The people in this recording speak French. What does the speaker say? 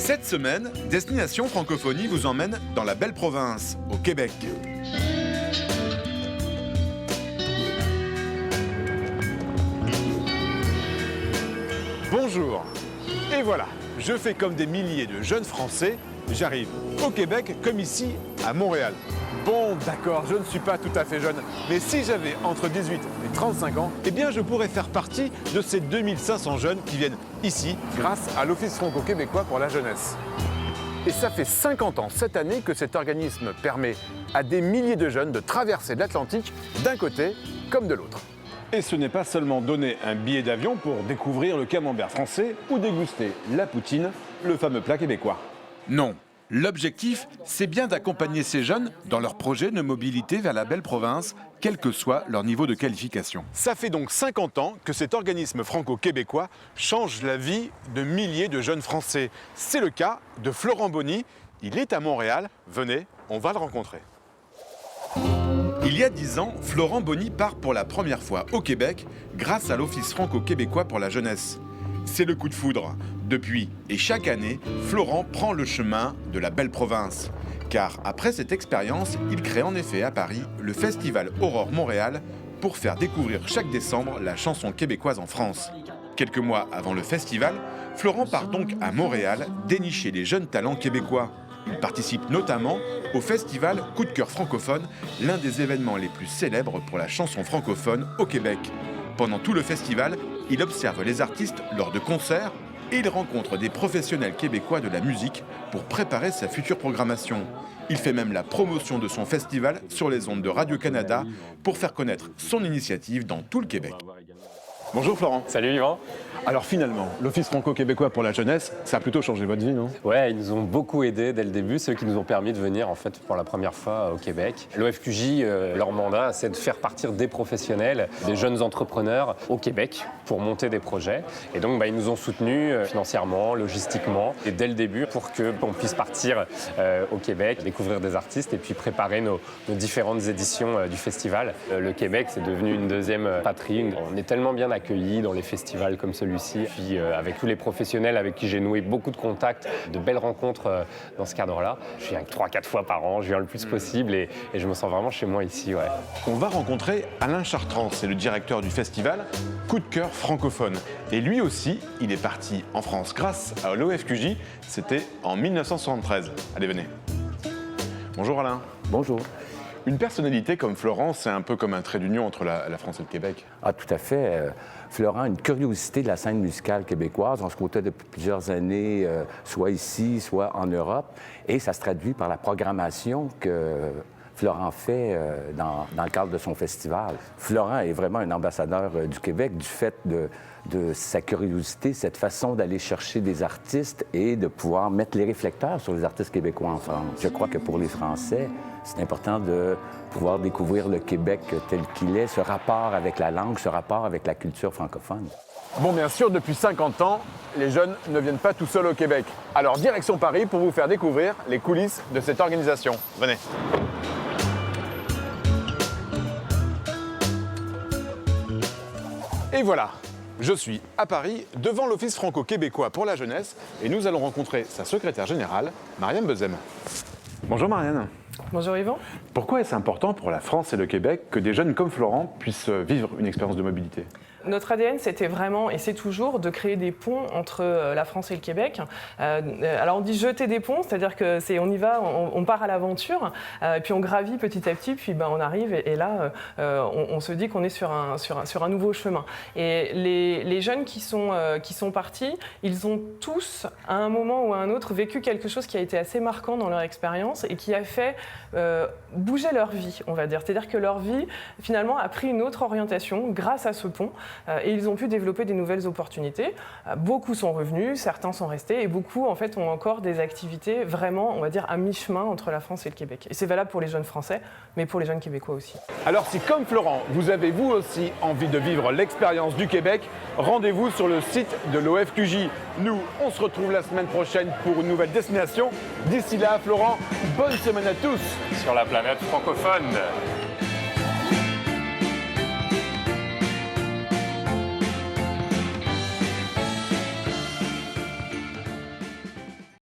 Cette semaine, Destination Francophonie vous emmène dans la belle province, au Québec. Bonjour. Et voilà, je fais comme des milliers de jeunes Français, j'arrive au Québec comme ici à Montréal. Bon, d'accord, je ne suis pas tout à fait jeune, mais si j'avais entre 18 et 35 ans, eh bien je pourrais faire partie de ces 2500 jeunes qui viennent ici grâce à l'Office franco-québécois pour la jeunesse. Et ça fait 50 ans cette année que cet organisme permet à des milliers de jeunes de traverser l'Atlantique d'un côté comme de l'autre. Et ce n'est pas seulement donner un billet d'avion pour découvrir le camembert français ou déguster la poutine, le fameux plat québécois. Non, l'objectif, c'est bien d'accompagner ces jeunes dans leur projet de mobilité vers la belle province, quel que soit leur niveau de qualification. Ça fait donc 50 ans que cet organisme franco-québécois change la vie de milliers de jeunes Français. C'est le cas de Florent Bonny, il est à Montréal. Venez, on va le rencontrer. Il y a 10 ans, Florent Bonny part pour la première fois au Québec grâce à l'Office franco-québécois pour la jeunesse. C'est le coup de foudre. Depuis et chaque année, Florent prend le chemin de la belle province. Car après cette expérience, il crée en effet à Paris le festival Aurore Montréal pour faire découvrir chaque décembre la chanson québécoise en France. Quelques mois avant le festival, Florent part donc à Montréal dénicher les jeunes talents québécois. Il participe notamment au festival Coup de cœur francophone, l'un des événements les plus célèbres pour la chanson francophone au Québec. Pendant tout le festival, il observe les artistes lors de concerts et il rencontre des professionnels québécois de la musique pour préparer sa future programmation. Il fait même la promotion de son festival sur les ondes de Radio-Canada pour faire connaître son initiative dans tout le Québec. Bonjour Florent. Salut Yvan. Alors finalement, l'Office franco-québécois pour la jeunesse, ça a plutôt changé votre vie, non? Ouais, ils nous ont beaucoup aidés dès le début, ceux qui nous ont permis de venir en fait pour la première fois au Québec. L'OFQJ, leur mandat, c'est de faire partir des professionnels, des jeunes entrepreneurs au Québec pour monter des projets. Et donc, ils nous ont soutenus financièrement, logistiquement, et dès le début pour qu'on puisse partir au Québec, découvrir des artistes et puis préparer nos différentes éditions du festival. Le Québec, c'est devenu une deuxième patrie. On est tellement bien accueillis dans les festivals comme celui-ci. Puis avec tous les professionnels avec qui j'ai noué beaucoup de contacts, de belles rencontres dans ce cadre-là. Je viens 3-4 fois par an, je viens le plus possible et je me sens vraiment chez moi ici. Ouais. On va rencontrer Alain Chartrand, c'est le directeur du festival Coup de cœur francophone. Et lui aussi, il est parti en France grâce à l'OFQJ, c'était en 1973. Allez, venez. Bonjour Alain. Bonjour. Une personnalité comme Florent, c'est un peu comme un trait d'union entre la France et le Québec. Ah, tout à fait. Florent a une curiosité de la scène musicale québécoise. On se côtoie depuis plusieurs années, soit ici, soit en Europe. Et ça se traduit par la programmation que Florent fait dans le cadre de son festival. Florent est vraiment un ambassadeur du Québec du fait de sa curiosité, cette façon d'aller chercher des artistes et de pouvoir mettre les réflecteurs sur les artistes québécois en France. Je crois que pour les Français, c'est important de pouvoir découvrir le Québec tel qu'il est, ce rapport avec la langue, ce rapport avec la culture francophone. Bon, bien sûr, depuis 50 ans, les jeunes ne viennent pas tout seuls au Québec. Alors, direction Paris pour vous faire découvrir les coulisses de cette organisation. Venez. Et voilà, je suis à Paris, devant l'Office franco-québécois pour la jeunesse, et nous allons rencontrer sa secrétaire générale, Marianne Bezem. Bonjour Marianne. Bonjour Yvan. Pourquoi est-ce important pour la France et le Québec que des jeunes comme Florent puissent vivre une expérience de mobilité ? Notre ADN, c'était vraiment, et c'est toujours, de créer des ponts entre la France et le Québec. Alors on dit jeter des ponts, c'est-à-dire que on y va, on part à l'aventure, et puis on gravit petit à petit, puis on arrive, et là, on se dit qu'on est sur un nouveau chemin. Et les jeunes qui sont partis, ils ont tous, à un moment ou à un autre, vécu quelque chose qui a été assez marquant dans leur expérience et qui a fait bouger leur vie, on va dire. C'est-à-dire que leur vie, finalement, a pris une autre orientation grâce à ce pont. Et ils ont pu développer des nouvelles opportunités. Beaucoup sont revenus, certains sont restés et beaucoup en fait ont encore des activités vraiment, on va dire, à mi-chemin entre la France et le Québec. Et c'est valable pour les jeunes Français, mais pour les jeunes Québécois aussi. Alors si comme Florent, vous avez vous aussi envie de vivre l'expérience du Québec, rendez-vous sur le site de l'OFQJ. Nous, on se retrouve la semaine prochaine pour une nouvelle destination. D'ici là, Florent, bonne semaine à tous. Sur la planète francophone.